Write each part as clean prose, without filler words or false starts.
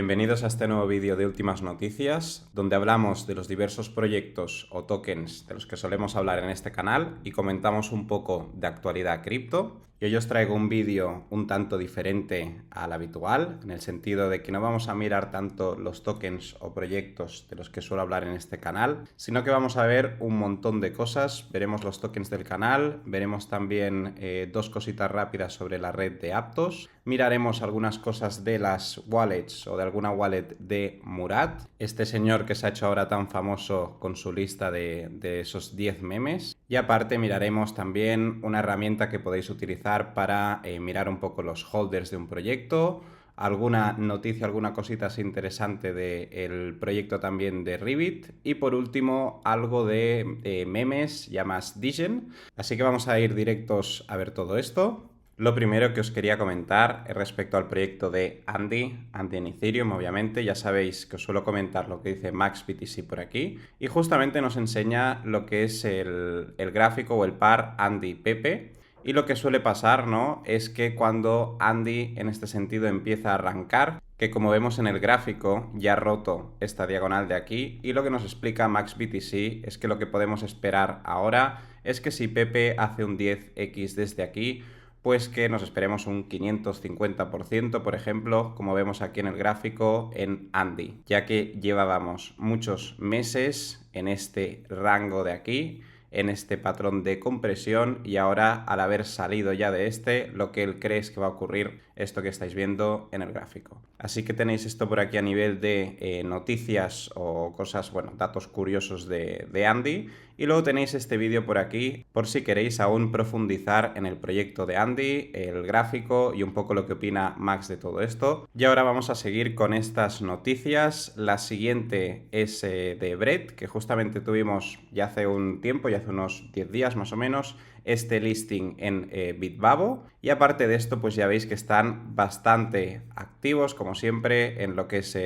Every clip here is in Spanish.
Bienvenidos a este nuevo vídeo de últimas noticias, donde hablamos de los diversos proyectos o tokens de los que solemos hablar en este canal y comentamos un poco de actualidad cripto. Y hoy os traigo un vídeo un tanto diferente al habitual, en el sentido de que no vamos a mirar tanto los tokens o proyectos de los que suelo hablar en este canal, sino que vamos a ver un montón de cosas. Veremos los tokens del canal, veremos también dos cositas rápidas sobre la red de Aptos, miraremos algunas cosas de las wallets o de alguna wallet de Murat, este señor que se ha hecho ahora tan famoso con su lista de esos 10 memes. Y aparte miraremos también una herramienta que podéis utilizar para mirar un poco los holders de un proyecto, alguna noticia, alguna cosita así interesante del proyecto también de Revit y por último algo de memes ya más Digen. Así que vamos a ir directos a ver todo esto. Lo primero que os quería comentar es respecto al proyecto de Andy en Ethereum, obviamente. Ya sabéis que os suelo comentar lo que dice MaxBTC por aquí. Y justamente nos enseña lo que es el gráfico o el par Andy-Pepe. Y lo que suele pasar, ¿no?, es que cuando Andy en este sentido empieza a arrancar, que como vemos en el gráfico ya ha roto esta diagonal de aquí, y lo que nos explica MaxBTC es que lo que podemos esperar ahora es que si Pepe hace un 10x desde aquí, pues que nos esperemos un 550%, por ejemplo, como vemos aquí en el gráfico en Andy, ya que llevábamos muchos meses en este rango de aquí, en este patrón de compresión, y ahora al haber salido ya de este, lo que él cree es que va a ocurrir esto que estáis viendo en el gráfico. Así que tenéis esto por aquí a nivel de noticias o cosas, bueno, datos curiosos de Andy. Y luego tenéis este vídeo por aquí por si queréis aún profundizar en el proyecto de Andy, el gráfico y un poco lo que opina Max de todo esto. Y ahora vamos a seguir con estas noticias. La siguiente es de Brett, que justamente tuvimos ya hace un tiempo, ya hace unos 10 días más o menos, este listing en Bitbavo. Y aparte de esto, pues ya veis que están bastante activos, como siempre, en lo que es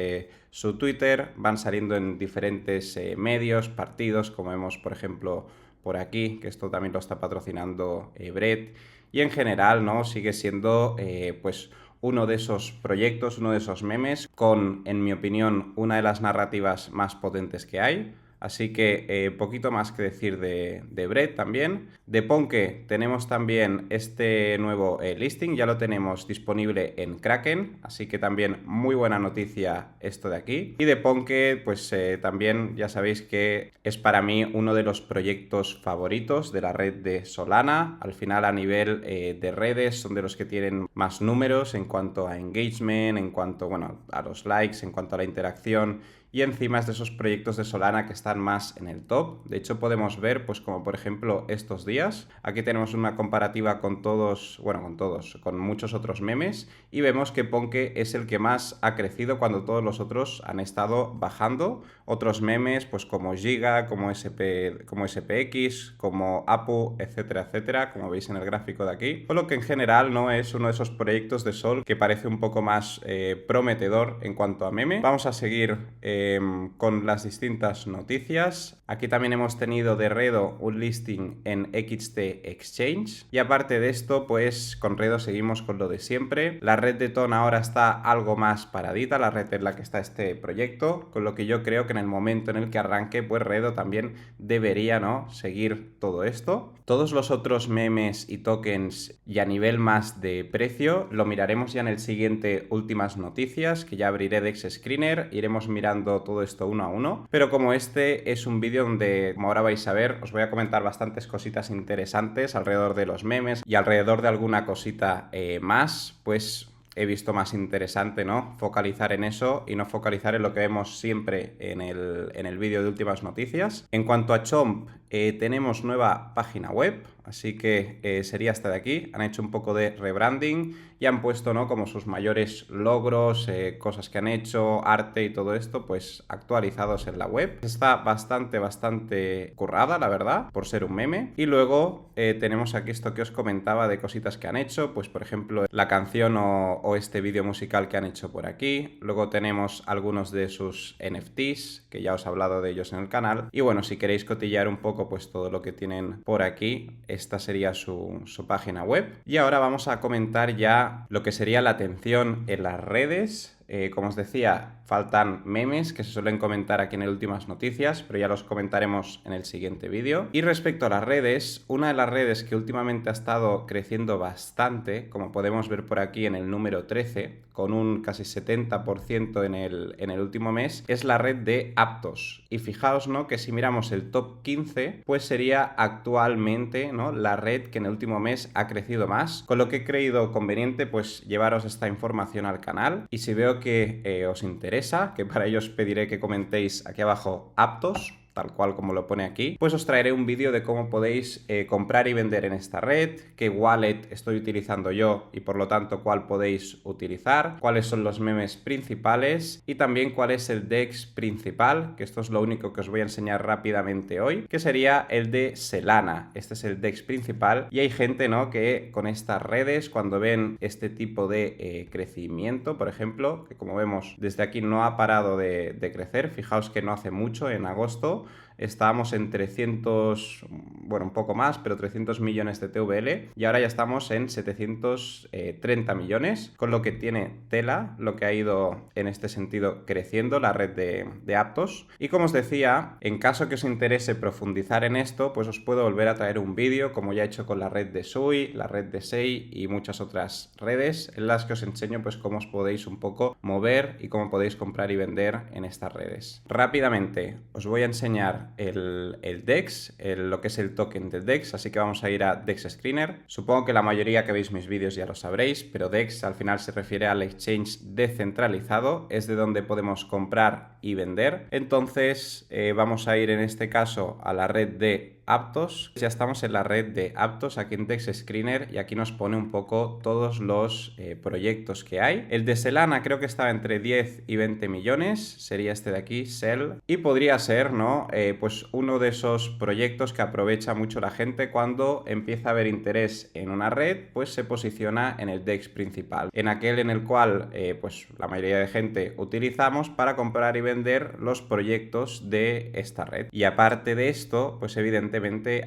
su Twitter. Van saliendo en diferentes medios, partidos, como vemos, por ejemplo, por aquí, que esto también lo está patrocinando Brett. Y en general, ¿no?, sigue siendo, pues, uno de esos proyectos, uno de esos memes, con, en mi opinión, una de las narrativas más potentes que hay. Así que poquito más que decir de Brett también. De Ponke tenemos también este nuevo listing, ya lo tenemos disponible en Kraken, así que también muy buena noticia esto de aquí. Y de Ponke, pues también ya sabéis que es para mí uno de los proyectos favoritos de la red de Solana. Al final, a nivel de redes, son de los que tienen más números en cuanto a engagement, en cuanto, bueno, a los likes, en cuanto a la interacción. Y encima es de esos proyectos de Solana que están más en el top. De hecho, podemos ver, pues como por ejemplo estos días. Aquí tenemos una comparativa con todos, bueno, con muchos otros memes. Y vemos que Ponke es el que más ha crecido cuando todos los otros han estado bajando. Otros memes, pues como Giga, como SPX, como Apu, etcétera, etcétera, como veis en el gráfico de aquí. Por lo que en general no es uno de esos proyectos de Sol que parece un poco más prometedor en cuanto a meme. Vamos a seguir con las distintas noticias. Aquí también hemos tenido de Redo un listing en XT Exchange. Y aparte de esto, pues con Redo seguimos con lo de siempre. La red de Ton ahora está algo más paradita, la red en la que está este proyecto, con lo que yo creo que en el momento en el que arranque, pues Redo también debería, ¿no?, seguir todo esto. Todos los otros memes y tokens y a nivel más de precio lo miraremos ya en el siguiente últimas noticias, que ya abriré Dex Screener, iremos mirando todo esto uno a uno. Pero como este es un vídeo donde, como ahora vais a ver, os voy a comentar bastantes cositas interesantes alrededor de los memes y alrededor de alguna cosita más, pues he visto más interesante, ¿no?, focalizar en eso y no focalizar en lo que vemos siempre en el vídeo de últimas noticias. En cuanto a Chomp, tenemos nueva página web, así que sería esta de aquí. Han hecho un poco de rebranding y han puesto, ¿no?, como sus mayores logros, cosas que han hecho, arte y todo esto, pues actualizados en la web. Está bastante currada, la verdad, por ser un meme. Y luego tenemos aquí esto que os comentaba de cositas que han hecho, pues por ejemplo la canción o este vídeo musical que han hecho por aquí. Luego tenemos algunos de sus NFTs, que ya os he hablado de ellos en el canal. Y bueno, si queréis cotillear un poco pues todo lo que tienen por aquí, esta sería su página web. Y ahora vamos a comentar ya lo que sería la atención en las redes como os decía, faltan memes que se suelen comentar aquí en el Últimas Noticias, pero ya los comentaremos en el siguiente vídeo. Y respecto a las redes, una de las redes que últimamente ha estado creciendo bastante, como podemos ver por aquí en el número 13, con un casi 70% en el último mes, es la red de Aptos. Y fijaos, ¿no?, que si miramos el top 15, pues sería actualmente, ¿no?, la red que en el último mes ha crecido más, con lo que he creído conveniente pues llevaros esta información al canal. Y si veo que os interesa, que para ello os pediré que comentéis aquí abajo Aptos, tal cual como lo pone aquí, pues os traeré un vídeo de cómo podéis comprar y vender en esta red, qué wallet estoy utilizando yo y por lo tanto cuál podéis utilizar, cuáles son los memes principales y también cuál es el DEX principal, que esto es lo único que os voy a enseñar rápidamente hoy, que sería el de Solana. Este es el DEX principal y hay gente, ¿no?, que con estas redes, cuando ven este tipo de crecimiento, por ejemplo, que como vemos desde aquí no ha parado de crecer, fijaos que no hace mucho, en agosto, estábamos en 300, bueno, un poco más, pero 300 millones de TVL y ahora ya estamos en 730 millones, con lo que tiene tela lo que ha ido en este sentido creciendo la red de Aptos. Y como os decía, en caso que os interese profundizar en esto, pues os puedo volver a traer un vídeo, como ya he hecho con la red de Sui, la red de Sei y muchas otras redes, en las que os enseño pues cómo os podéis un poco mover y cómo podéis comprar y vender en estas redes. Rápidamente os voy a enseñar el DEX, lo que es el token del DEX, así que vamos a ir a DEX Screener. Supongo que la mayoría que veis mis vídeos ya lo sabréis, pero DEX al final se refiere al exchange descentralizado, es de donde podemos comprar y vender. Entonces vamos a ir en este caso a la red de Aptos. Ya estamos en la red de Aptos aquí en DEX Screener y aquí nos pone un poco todos los proyectos que hay. El de Solana creo que estaba entre 10 y 20 millones, sería este de aquí, Sel, y podría ser, ¿no?, pues uno de esos proyectos que aprovecha mucho la gente cuando empieza a haber interés en una red, pues se posiciona en el DEX principal, en aquel en el cual pues la mayoría de gente utilizamos para comprar y vender los proyectos de esta red. Y aparte de esto, pues evidentemente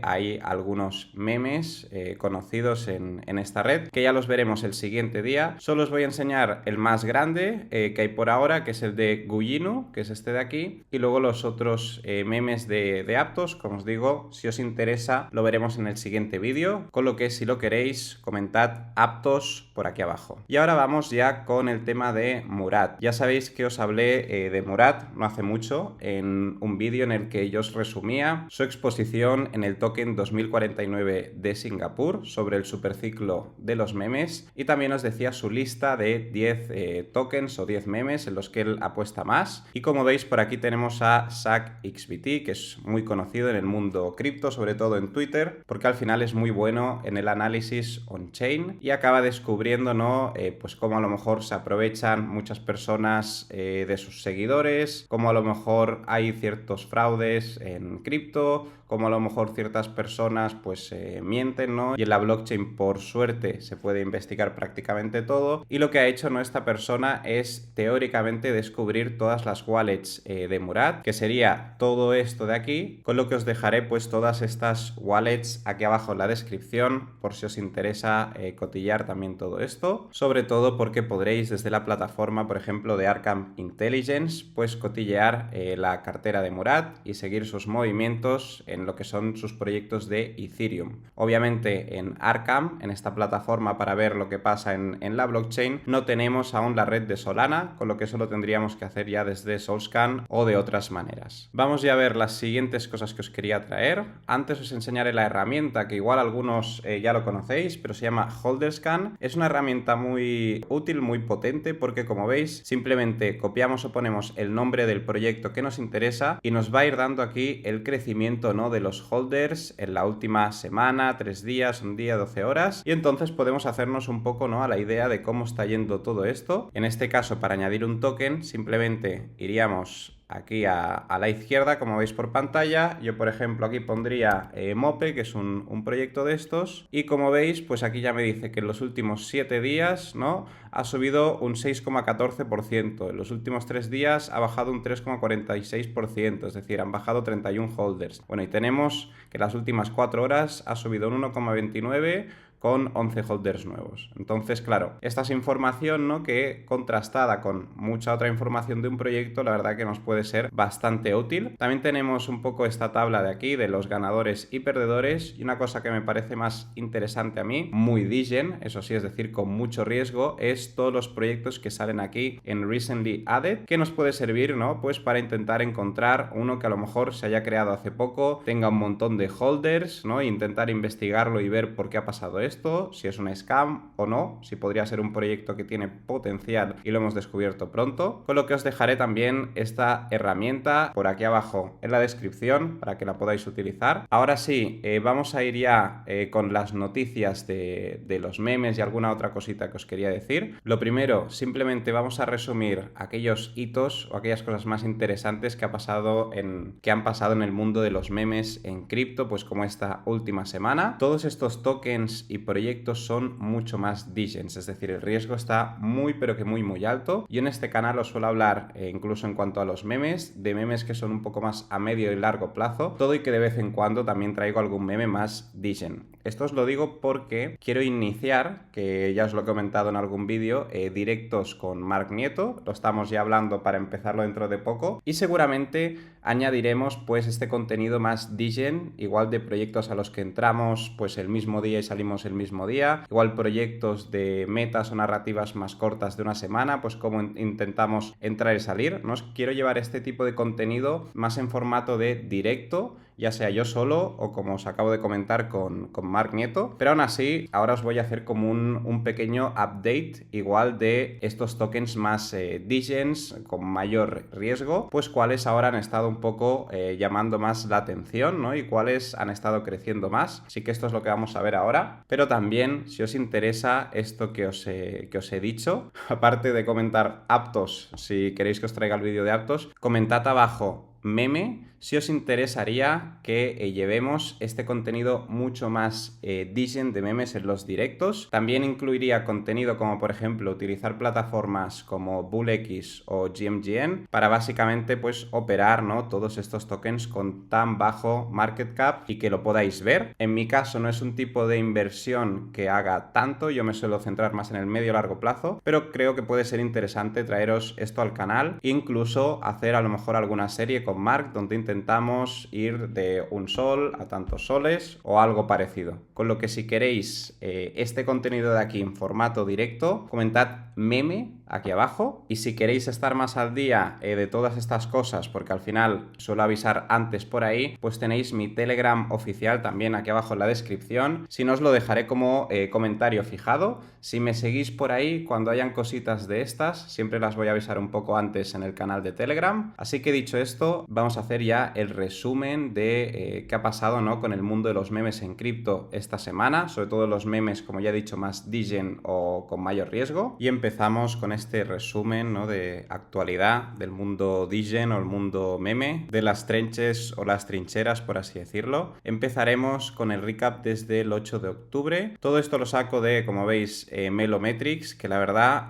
hay algunos memes conocidos en esta red, que ya los veremos el siguiente día. Solo os voy a enseñar el más grande que hay por ahora, que es el de Guyinu, que es este de aquí, y luego los otros memes de Aptos. Como os digo, si os interesa lo veremos en el siguiente vídeo, con lo que si lo queréis comentad Aptos por aquí abajo. Y ahora vamos ya con el tema de Murat. Ya sabéis que os hablé de Murat no hace mucho en un vídeo en el que yo os resumía su exposición en el token 2049 de Singapur sobre el superciclo de los memes y también os decía su lista de 10 tokens o 10 memes en los que él apuesta más. Y como veis por aquí tenemos a SackXBT, que es muy conocido en el mundo cripto, sobre todo en Twitter, porque al final es muy bueno en el análisis on-chain y acaba descubriendo, ¿no?, pues cómo a lo mejor se aprovechan muchas personas de sus seguidores, cómo a lo mejor hay ciertos fraudes en cripto, cómo a lo mejor ciertas personas pues mienten, ¿no? Y en la blockchain, por suerte, se puede investigar prácticamente todo. Y lo que ha hecho, ¿no?, esta persona es teóricamente descubrir todas las wallets de Murat, que sería todo esto de aquí, con lo que os dejaré pues todas estas wallets aquí abajo en la descripción, por si os interesa cotillar también todo esto, sobre todo porque podréis desde la plataforma, por ejemplo, de Arkham Intelligence, pues cotillear la cartera de Murat y seguir sus movimientos en lo que son sus proyectos de Ethereum. Obviamente en Arkham, en esta plataforma para ver lo que pasa en la blockchain, no tenemos aún la red de Solana, con lo que eso lo tendríamos que hacer ya desde Solscan o de otras maneras. Vamos ya a ver las siguientes cosas que os quería traer. Antes os enseñaré la herramienta que igual algunos ya lo conocéis, pero se llama Holderscan. Es una herramienta muy útil, muy potente, porque como veis simplemente copiamos o ponemos el nombre del proyecto que nos interesa y nos va a ir dando aquí el crecimiento, ¿no?, de los holders en la última semana, 3 días, un día, 12 horas, y entonces podemos hacernos un poco, ¿no?, a la idea de cómo está yendo todo esto. En este caso, para añadir un token, simplemente iríamos aquí a la izquierda, como veis por pantalla. Yo, por ejemplo, aquí pondría Mope, que es un proyecto de estos, y como veis, pues aquí ya me dice que en los últimos 7 días, ¿no?, ha subido un 6,14%, en los últimos 3 días ha bajado un 3,46%, es decir, han bajado 31 holders. Bueno, y tenemos que en las últimas 4 horas ha subido un 1,29%, con 11 holders nuevos. Entonces, claro, esta es información, ¿no?, que contrastada con mucha otra información de un proyecto, la verdad que nos puede ser bastante útil. También tenemos un poco esta tabla de aquí de los ganadores y perdedores, y una cosa que me parece más interesante a mí, muy degen, eso sí, es decir, con mucho riesgo, es todos los proyectos que salen aquí en Recently Added, que nos puede servir, ¿no?, pues para intentar encontrar uno que a lo mejor se haya creado hace poco, tenga un montón de holders, ¿no?, e intentar investigarlo y ver por qué ha pasado esto, si es un scam o no, si podría ser un proyecto que tiene potencial y lo hemos descubierto pronto. Con lo que os dejaré también esta herramienta por aquí abajo en la descripción para que la podáis utilizar. Ahora sí, vamos a ir ya con las noticias de los memes y alguna otra cosita que os quería decir. Lo primero, simplemente vamos a resumir aquellos hitos o aquellas cosas más interesantes que han pasado en el mundo de los memes en cripto, pues como esta última semana. Todos estos tokens y proyectos son mucho más degens, es decir, el riesgo está muy pero que muy alto. Y en este canal os suelo hablar, incluso en cuanto a los memes, de memes que son un poco más a medio y largo plazo, todo y que de vez en cuando también traigo algún meme más degen. Esto os lo digo porque quiero iniciar, que ya os lo he comentado en algún vídeo, directos con Marc Nieto, lo estamos ya hablando para empezarlo dentro de poco, y seguramente añadiremos pues este contenido más degen, igual de proyectos a los que entramos pues el mismo día y salimos el mismo día, igual proyectos de metas o narrativas más cortas de una semana, pues como intentamos entrar y salir. No os quiero llevar este tipo de contenido más en formato de directo, ya sea yo solo o como os acabo de comentar con Marc Nieto, pero aún así ahora os voy a hacer como un pequeño update igual de estos tokens más degens, con mayor riesgo, pues cuáles ahora han estado un poco llamando más la atención, ¿no?, y cuáles han estado creciendo más. Así que esto es lo que vamos a ver ahora, pero también si os interesa esto que os he dicho, aparte de comentar Aptos, si queréis que os traiga el vídeo de Aptos, comentad abajo meme si os interesaría que llevemos este contenido mucho más degen de memes en los directos. También incluiría contenido como por ejemplo utilizar plataformas como BullX o GMGN para básicamente pues operar, ¿no?, todos estos tokens con tan bajo market cap y que lo podáis ver. En mi caso no es un tipo de inversión que haga tanto, yo me suelo centrar más en el medio largo plazo, pero creo que puede ser interesante traeros esto al canal e incluso hacer a lo mejor alguna serie con Marc donde intentamos ir de un sol a tantos soles o algo parecido. Con lo que si queréis este contenido de aquí en formato directo, comentad meme aquí abajo, y si queréis estar más al día de todas estas cosas, porque al final suelo avisar antes por ahí, pues tenéis mi Telegram oficial también aquí abajo en la descripción. Si no, os lo dejaré como comentario fijado. Si me seguís por ahí, cuando hayan cositas de estas, siempre las voy a avisar un poco antes en el canal de Telegram. Así que dicho esto, vamos a hacer ya el resumen de qué ha pasado, ¿no?, con el mundo de los memes en cripto esta semana, sobre todo los memes, como ya he dicho, más degen o con mayor riesgo. Y empezamos con este resumen, ¿no?, de actualidad del mundo degen o el mundo meme, de las trenches o las trincheras, por así decirlo. Empezaremos con el recap desde el 8 de octubre. Todo esto lo saco de, como veis, Melometrics, que la verdad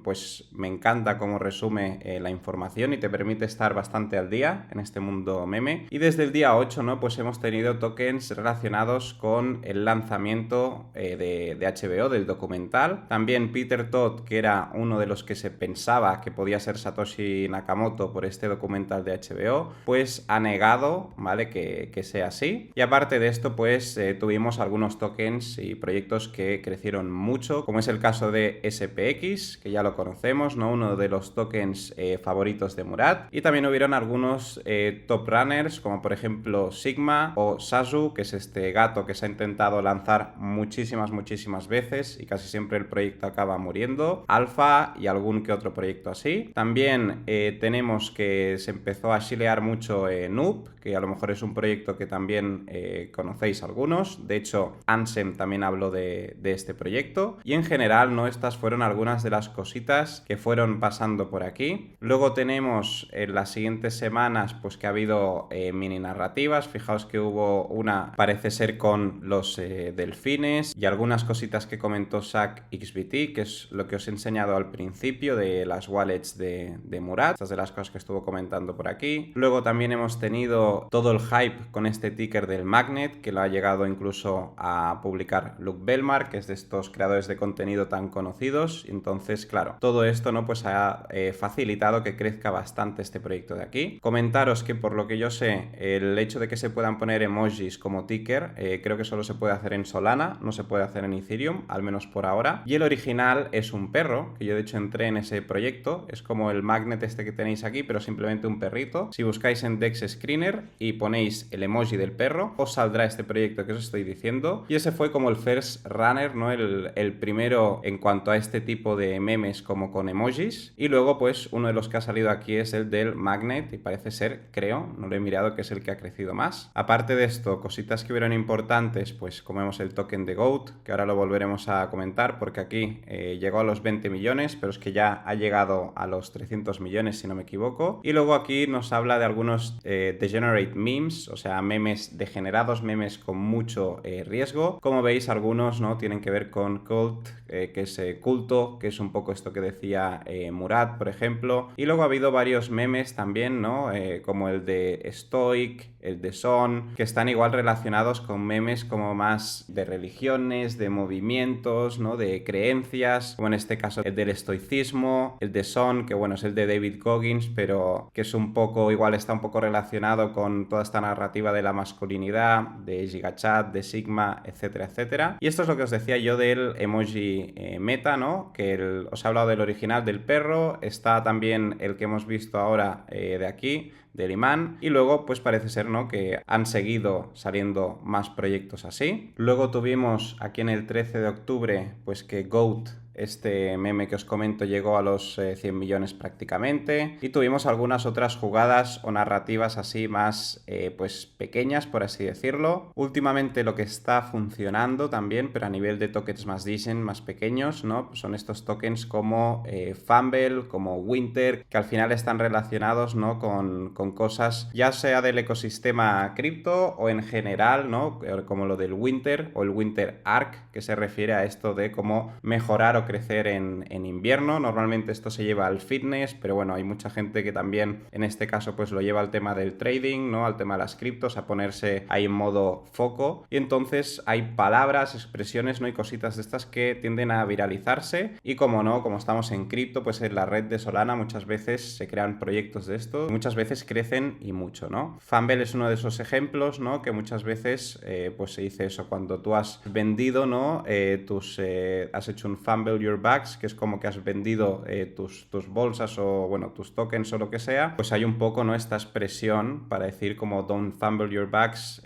pues me encanta cómo resume la información y te permite estar bastante al día en este mundo meme. Y desde el día 8, ¿no?, pues hemos tenido tokens relacionados con el lanzamiento de HBO, del documental. También Peter Todd, que era uno de los que se pensaba que podía ser Satoshi Nakamoto por este documental de HBO, pues ha negado, ¿vale?, que sea así. Y aparte de esto, pues tuvimos algunos tokens y proyectos que crecieron mucho, como es el caso de SPX, que ya lo conocemos, ¿no?, uno de los tokens favoritos de Murat. Y también hubieron algunos top runners, como por ejemplo Sigma o Sasu, que es este gato que se ha intentado lanzar muchísimas veces y casi siempre el proyecto acaba muriendo. Alpha y algún que otro proyecto así. También tenemos que se empezó a chilear mucho Noob, que a lo mejor es un proyecto que también conocéis algunos. De hecho, Ansem también habló de este proyecto. Y en general, ¿no?, estas fueron algunas de las cositas que fueron pasando por aquí. Luego tenemos en las siguientes semanas pues que ha habido mini narrativas. Fijaos que hubo una, parece ser con los delfines, y algunas cositas que comentó Zach XBT, que es lo que os he enseñado al principio. principio de las wallets de Murat. Estas de las cosas que estuvo comentando por aquí. Luego también hemos tenido todo el hype con este ticker del Magnet, que lo ha llegado incluso a publicar Luke Belmar, que es de estos creadores de contenido tan conocidos. Entonces, claro, todo esto, ¿no? Pues ha facilitado que crezca bastante este proyecto de aquí. Comentaros que por lo que yo sé, el hecho de que se puedan poner emojis como ticker, creo que solo se puede hacer en Solana, no se puede hacer en Ethereum, al menos por ahora. Y el original es un perro, que yo de hecho entré en ese proyecto, es como el Magnet este que tenéis aquí, pero simplemente un perrito. Si buscáis en Dex Screener y ponéis el emoji del perro, os saldrá este proyecto que os estoy diciendo. Y ese fue como el first runner, ¿no? El primero en cuanto a este tipo de memes como con emojis. Y luego, pues, uno de los que ha salido aquí es el del Magnet y parece ser, creo, no lo he mirado, que es el que ha crecido más. Aparte de esto, cositas que hubieron importantes, pues como vemos el token de GOAT, que ahora lo volveremos a comentar porque aquí llegó a los 20 millones, pero es que ya ha llegado a los 300 millones si no me equivoco. Y luego aquí nos habla de algunos degenerate memes, o sea, memes degenerados, memes con mucho riesgo. Como veis, algunos no tienen que ver con cult, que es culto, que es un poco esto que decía Murat, por ejemplo. Y luego ha habido varios memes también, ¿no? Como el de Stoic, el de Son, que están igual relacionados con memes como más de religiones, de movimientos, ¿no? De creencias, como en este caso el del estoicismo, el de Son, que bueno, es el de David Goggins, pero que es un poco, igual está un poco relacionado con toda esta narrativa de la masculinidad, de GigaChat, de Sigma, etcétera, etcétera. Y esto es lo que os decía yo del emoji meta, ¿no? Que os he hablado del original del perro, está también el que hemos visto ahora de aquí, del imán, y luego pues parece ser, ¿no?, que han seguido saliendo más proyectos así. Luego tuvimos aquí en el 13 de octubre pues que GOAT, este meme que os comento, llegó a los 100 millones prácticamente, y tuvimos algunas otras jugadas o narrativas así más pues pequeñas, por así decirlo. Últimamente lo que está funcionando también, pero a nivel de tokens más decent, más pequeños, ¿no?, son estos tokens como Fumble, como Winter, que al final están relacionados, ¿no?, con cosas ya sea del ecosistema cripto o en general, ¿no?, como lo del Winter o el Winter Arc, que se refiere a esto de cómo mejorar o crecer en invierno. Normalmente esto se lleva al fitness, pero bueno, hay mucha gente que también en este caso pues lo lleva al tema del trading, ¿no?, al tema de las criptos, a ponerse ahí en modo foco. Y entonces hay palabras, expresiones, ¿no?, y cositas de estas que tienden a viralizarse. Y como no, como estamos en cripto, pues en la red de Solana muchas veces se crean proyectos de esto, muchas veces crecen y mucho, ¿no? Fumble es uno de esos ejemplos, ¿no?, que muchas veces pues se dice eso, cuando tú has vendido, ¿no?, has hecho un fumble your bags, que es como que has vendido tus bolsas o bueno, tus tokens o lo que sea, pues hay un poco, ¿no?, esta expresión para decir como don't fumble your bags,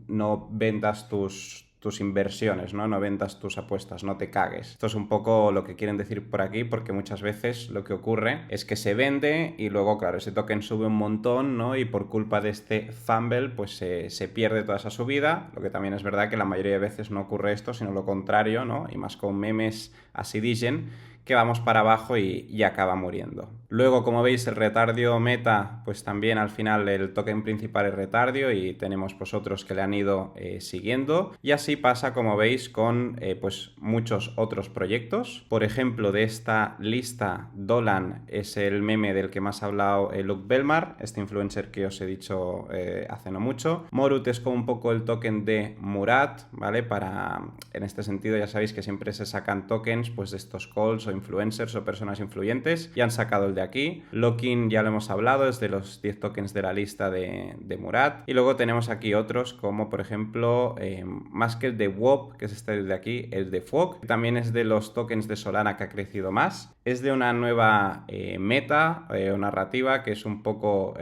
no vendas tus inversiones, ¿no? No vendas tus apuestas, no te cagues. Esto es un poco lo que quieren decir por aquí, porque muchas veces lo que ocurre es que se vende y luego, claro, ese token sube un montón, ¿no? Y por culpa de este fumble, pues se pierde toda esa subida, lo que también es verdad que la mayoría de veces no ocurre esto, sino lo contrario, ¿no? Y más con memes así dicen, que vamos para abajo y acaba muriendo. Luego, como veis, el retardio meta, pues también al final el token principal es retardio y tenemos pues otros que le han ido siguiendo. Y así pasa, como veis, con pues muchos otros proyectos. Por ejemplo, de esta lista, Dolan es el meme del que más ha hablado Luke Belmar, este influencer que os he dicho hace no mucho. Morut es como un poco el token de Murat, ¿vale? En este sentido ya sabéis que siempre se sacan tokens pues de estos calls o influencers o personas influyentes, y han sacado el de aquí. Lokin ya lo hemos hablado, es de los 10 tokens de la lista de Murat. Y luego tenemos aquí otros como por ejemplo más que el de WOP, que es este de aquí, el de FOG, que también es de los tokens de Solana que ha crecido más. Es de una nueva meta o narrativa que es un poco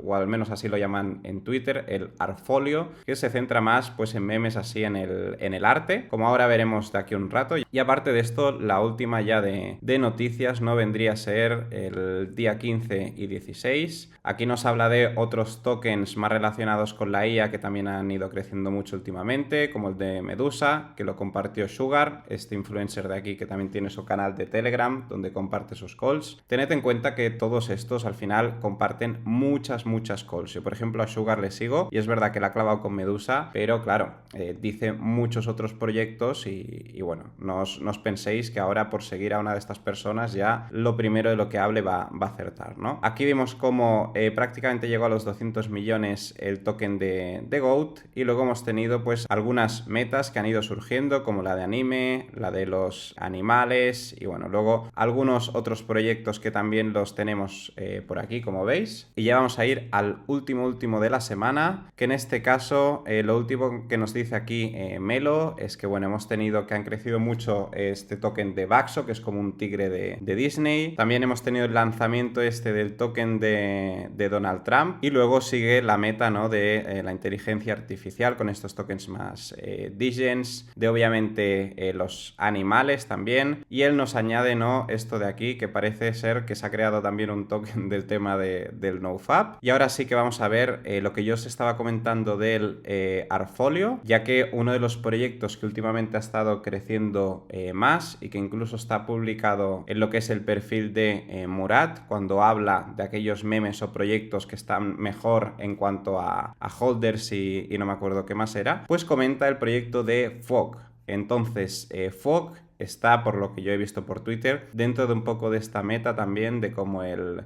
o al menos así lo llaman en Twitter, el Artfolio, que se centra más pues en memes así en el arte, como ahora veremos de aquí a un rato. Y aparte de esto, la última ya de noticias, ¿no?, vendría a ser el día 15 y 16. Aquí nos habla de otros tokens más relacionados con la IA que también han ido creciendo mucho últimamente, como el de Medusa, que lo compartió Sugar, este influencer de aquí que también tiene su canal de Telegram, donde donde comparte sus calls. Tened en cuenta que todos estos al final comparten muchas calls. Yo, por ejemplo, a Sugar le sigo y es verdad que la ha clavado con Medusa, pero claro, dice muchos otros proyectos y bueno, no os penséis que ahora por seguir a una de estas personas ya lo primero de lo que hable va a acertar, ¿no? Aquí vimos cómo prácticamente llegó a los 200 millones el token de GOAT y luego hemos tenido pues algunas metas que han ido surgiendo como la de anime, la de los animales y bueno, luego algunos otros proyectos que también los tenemos por aquí, como veis. Y ya vamos a ir al último de la semana, que en este caso lo último que nos dice aquí Melo es que bueno, hemos tenido que han crecido mucho este token de Baxo, que es como un tigre de Disney. También hemos tenido el lanzamiento del token de Donald Trump y luego sigue la meta, ¿no?, de la inteligencia artificial con estos tokens más Digens, de obviamente los animales también, y él nos añade, ¿no?, esto de aquí que parece ser que se ha creado también un token del tema del NoFap. Y ahora sí que vamos a ver lo que yo os estaba comentando del Arfolio, ya que uno de los proyectos que últimamente ha estado creciendo más y que incluso está publicado en lo que es el perfil de Murat, cuando habla de aquellos memes o proyectos que están mejor en cuanto a holders y no me acuerdo qué más era, pues comenta el proyecto de Fog. Entonces, Fog está, por lo que yo he visto por Twitter, dentro de un poco de esta meta también de como el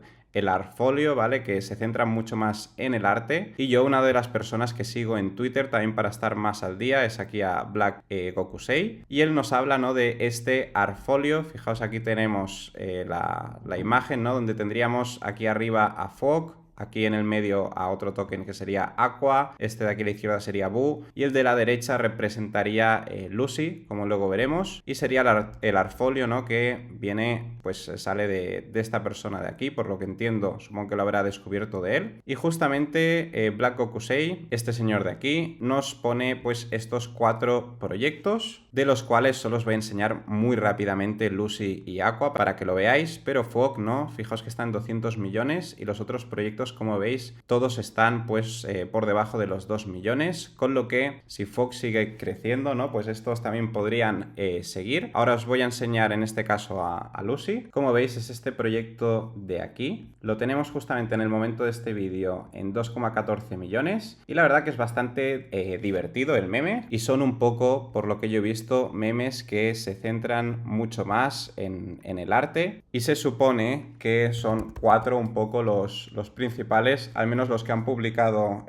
Artfolio, ¿vale? Que se centra mucho más en el arte. Y yo, una de las personas que sigo en Twitter también para estar más al día, es aquí a Black Gokusei. Y él nos habla, ¿no?, de este Artfolio. Fijaos, aquí tenemos la imagen, ¿no?, donde tendríamos aquí arriba a Fog, aquí en el medio a otro token que sería Aqua, este de aquí a la izquierda sería Boo y el de la derecha representaría Lucy, como luego veremos, y sería el Artfolio, ¿no?, que viene, pues sale de esta persona de aquí, por lo que entiendo, supongo que lo habrá descubierto de él. Y justamente Black Gokusei, este señor de aquí, nos pone pues estos 4 proyectos, de los cuales solo os voy a enseñar muy rápidamente Lucy y Aqua para que lo veáis, pero Fog no, fijaos que está en 200 millones y los otros proyectos, como veis, todos están pues por debajo de los 2 millones, con lo que si Fog sigue creciendo, ¿no?, pues estos también podrían seguir. Ahora os voy a enseñar en este caso a Lucy. Como veis, es este proyecto de aquí. Lo tenemos justamente en el momento de este vídeo en 2,14 millones y la verdad que es bastante divertido el meme y son un poco, por lo que yo he visto, memes que se centran mucho más en el arte y se supone que son 4 un poco los principales, al menos los que han publicado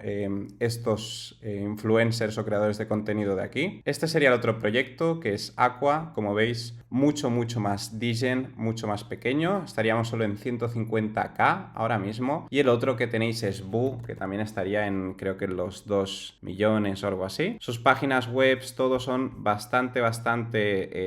estos influencers o creadores de contenido de aquí. Este sería el otro proyecto, que es Aqua, como veis, mucho más Digen, mucho más pequeño, estaríamos solo en 150k ahora mismo, y el otro que tenéis es Boo, que también estaría en, creo que en los 2 millones o algo así. Sus páginas web todos son bastante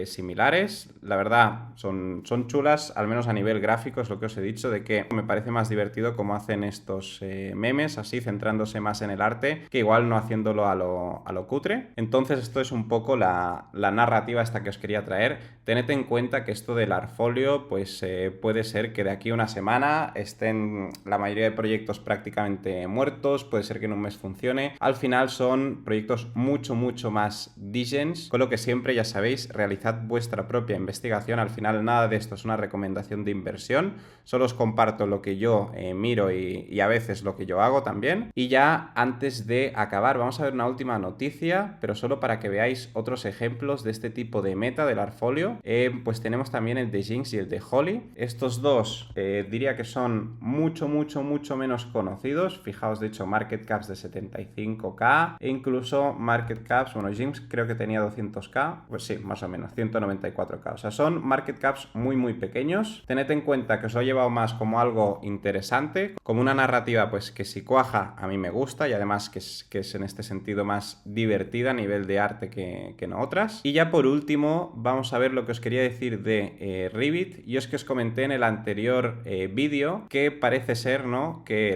similares, la verdad son chulas, al menos a nivel gráfico, es lo que os he dicho, de que me parece más divertido cómo hacen estos memes, así centrándose más en el arte, que igual no haciéndolo a lo cutre. Entonces esto es un poco la narrativa esta que os quería traer. Tened en cuenta que esto del Artfolio pues puede ser que de aquí a una semana estén la mayoría de proyectos prácticamente muertos, puede ser que en un mes funcione. Al final son proyectos mucho más Digens, con lo que siempre, ya sabéis, realizad vuestra propia investigación. Al final nada de esto es una recomendación de inversión, solo os comparto lo que yo miro y a veces lo que yo hago también. Y ya antes de acabar vamos a ver una última noticia, pero solo para que veáis otros ejemplos de este tipo de meta del Artfolio. Pues tenemos también el de Jinx y el de Holly. Estos dos diría que son mucho menos conocidos. Fijaos, de hecho, market caps de 75k e incluso market caps, bueno, Jinx creo que tenía 200k, pues sí, más o menos 194k. O sea, son market caps muy pequeños. Tened en cuenta que os lo he llevado más como algo interesante, como una narrativa pues que si cuaja a mí me gusta y además que es en este sentido más divertida a nivel de arte que no otras. Y ya por último vamos a ver lo que os quería decir de Ribbit. Yo es que os comenté en el anterior vídeo que parece ser, ¿no?, que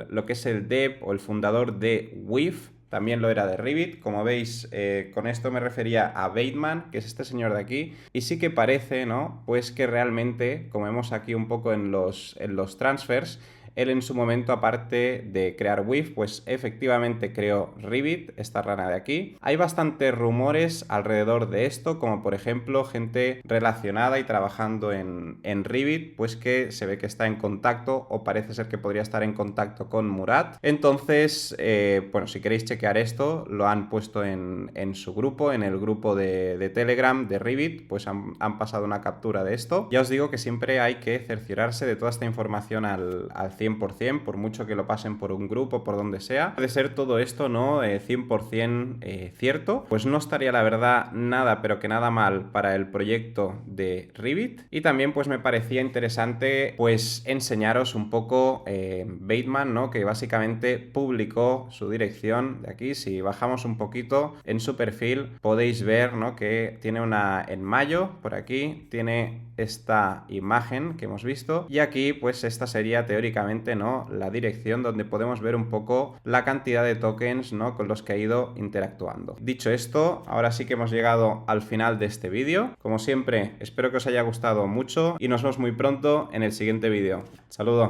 lo que es el dev o el fundador de Weave también lo era de Ribbit. Como veis, con esto me refería a Bateman, que es este señor de aquí, y sí que parece, ¿no?, pues que realmente, como vemos aquí un poco en los transfers, él en su momento, aparte de crear WIF, pues efectivamente creó Revit, esta rana de aquí. Hay bastantes rumores alrededor de esto, como por ejemplo gente relacionada y trabajando en Revit, pues que se ve que está en contacto o parece ser que podría estar en contacto con Murat. Entonces, bueno, si queréis chequear esto, lo han puesto en su grupo, en el grupo de Telegram de Revit, pues han pasado una captura de esto. Ya os digo que siempre hay que cerciorarse de toda esta información al 100%, por mucho que lo pasen por un grupo, por donde sea. De ser todo esto, ¿no? 100% cierto, pues no estaría la verdad nada, pero que nada mal para el proyecto de Revit. Y también pues me parecía interesante pues enseñaros un poco Bateman, ¿no? Que básicamente publicó su dirección de aquí. Si bajamos un poquito en su perfil podéis ver, ¿no? Que tiene una en mayo, por aquí tiene esta imagen que hemos visto, y aquí pues esta sería teóricamente, ¿no? La dirección donde podemos ver un poco la cantidad de tokens, ¿no? Con los que ha ido interactuando. Dicho esto, ahora sí que hemos llegado al final de este vídeo. Como siempre, espero que os haya gustado mucho y nos vemos muy pronto en el siguiente vídeo. Saludos.